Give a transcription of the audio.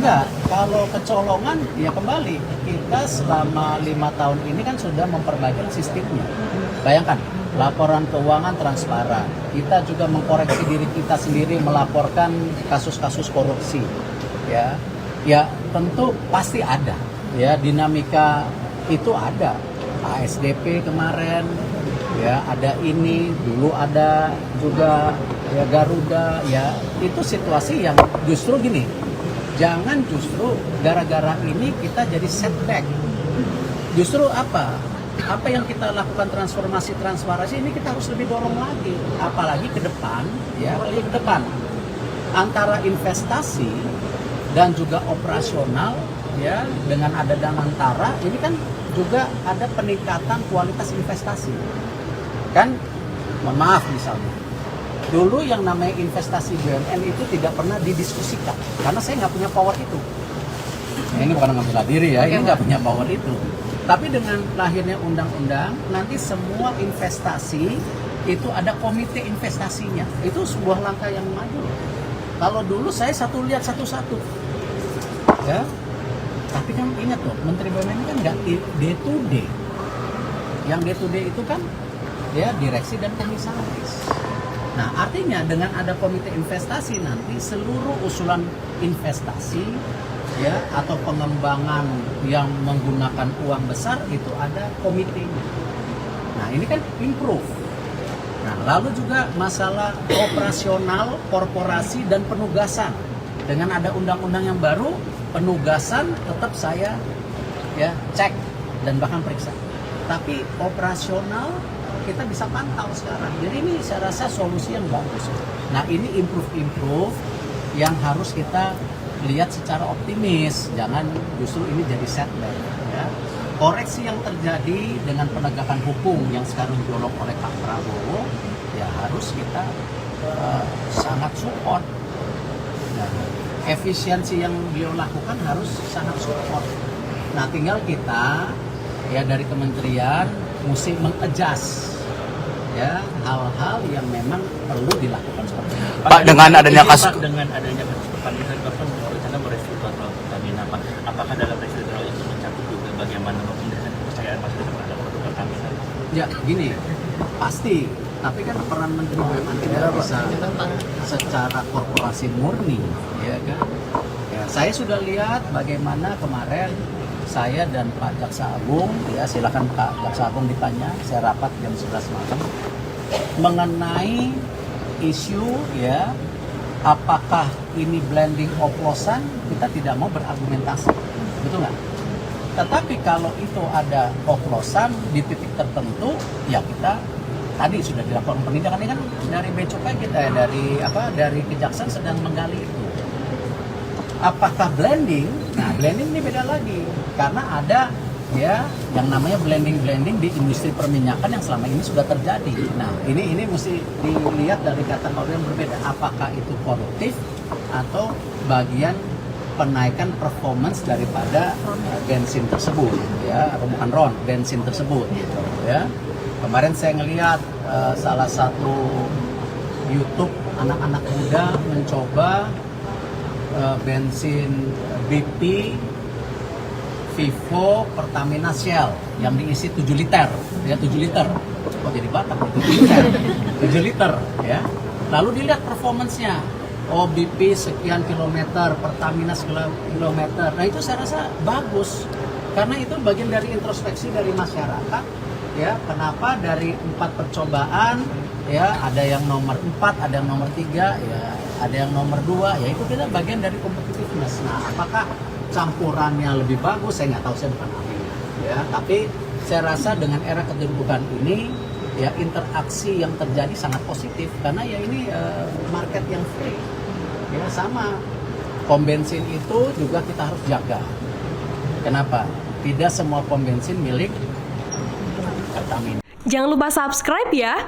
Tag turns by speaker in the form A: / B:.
A: Enggak, kalau kecolongan ya kembali kita selama 5 tahun ini kan sudah memperbaiki sistemnya. Bayangkan, laporan keuangan transparan. Kita juga mengkoreksi diri kita sendiri melaporkan kasus-kasus korupsi. Ya tentu pasti ada. Ya dinamika itu ada. ASDP kemarin, ya ada ini, dulu ada juga ya Garuda, ya itu situasi yang justru gini. Jangan justru gara-gara ini kita jadi setback. Justru apa yang kita lakukan transformasi ini kita harus lebih dorong lagi, apalagi ke depan, ya apalagi ke depan antara investasi dan juga operasional, ya dengan ada Danantara ini kan juga ada peningkatan kualitas investasi. Kan, mohon maaf misalnya, dulu yang namanya investasi BUMN itu tidak pernah didiskusikan karena saya nggak punya power itu. Ini bukan nggak bela diri ya, ini nggak punya power itu. Tapi dengan lahirnya undang-undang, nanti semua investasi itu ada komite investasinya. Itu sebuah langkah yang maju. Kalau dulu saya lihat satu-satu, ya. Tapi kan ingat loh, Menteri BUMN kan nggak day to day. Yang day to day itu kan ya direksi dan komisaris. Nah artinya dengan ada komite investasi nanti seluruh usulan investasi ya atau pengembangan yang menggunakan uang besar itu ada komitenya. Nah ini kan improve. Nah lalu juga masalah operasional korporasi dan penugasan. Dengan ada undang-undang yang baru, penugasan tetap saya ya cek dan bahkan periksa. Tapi operasional kita bisa pantau sekarang. Jadi ini saya rasa solusi yang bagus. Nah ini improve yang harus kita lihat secara optimis. Jangan justru ini jadi setback. Ya. Koreksi yang terjadi dengan penegakan hukum yang sekarang didorong oleh Pak Prabowo, ya harus kita sangat support. Nah, efisiensi yang beliau lakukan harus sangat support. Nah tinggal kita ya dari kementerian mesti mengadjust ya hal-hal yang memang perlu dilakukan seperti itu.
B: Pak, dengan adanya kasus
C: Pertamina, Bapak berencana merestruktur Pertamina, Pak. Apakah dalam restruktur itu mencakup juga bagaimana memindahkan kepercayaan masyarakat terhadap produk Pertamina?
A: Ya gini, pasti. Tapi kan peran Menteri BUMN tidak bisa secara korporasi murni, ya kan? Ya, saya sudah lihat bagaimana kemarin saya dan Pak Jaksa Agung, ya silakan Pak Jaksa Agung ditanya, saya rapat jam 11 malam mengenai isu ya apakah ini blending oplosan, kita tidak mau berargumentasi, betul nggak? Tetapi kalau itu ada oplosan di titik tertentu, ya kita tadi sudah dilakukan penindakan. Ini kan dari Becukai kita dari Kejaksaan sedang menggali itu. Apakah blending? Nah, blending ini beda lagi karena ada ya yang namanya blending di industri perminyakan yang selama ini sudah terjadi. Nah, ini mesti dilihat dari kategori yang berbeda. Apakah itu koruptif atau bagian penaikan performance daripada bensin tersebut ya, atau bukan RON, bensin tersebut gitu ya. Kemarin saya ngelihat salah satu YouTube anak-anak muda mencoba bensin BP Vivo Pertamina Shell yang diisi 7 liter, ya 7 liter. Kok jadi Batak 7 liter? 7 liter ya. Lalu dilihat performance-nya. Oh BP sekian kilometer, Pertamina sekian kilometer. Nah itu saya rasa bagus karena itu bagian dari introspeksi dari masyarakat. Ya, kenapa dari 4 percobaan ya ada yang nomor 4, ada yang nomor 3, ya ada yang nomor 2, ya itu kita bagian dari competitiveness. Nah, apakah campurannya lebih bagus? Saya nggak tahu, saya bukan ahli. Ya, tapi saya rasa dengan era keterbukaan ini ya interaksi yang terjadi sangat positif karena ya ini market yang free. Ya sama. Pom bensin itu juga kita harus jaga. Kenapa? Tidak semua pom bensin milik Pertamina.
D: Jangan lupa subscribe ya.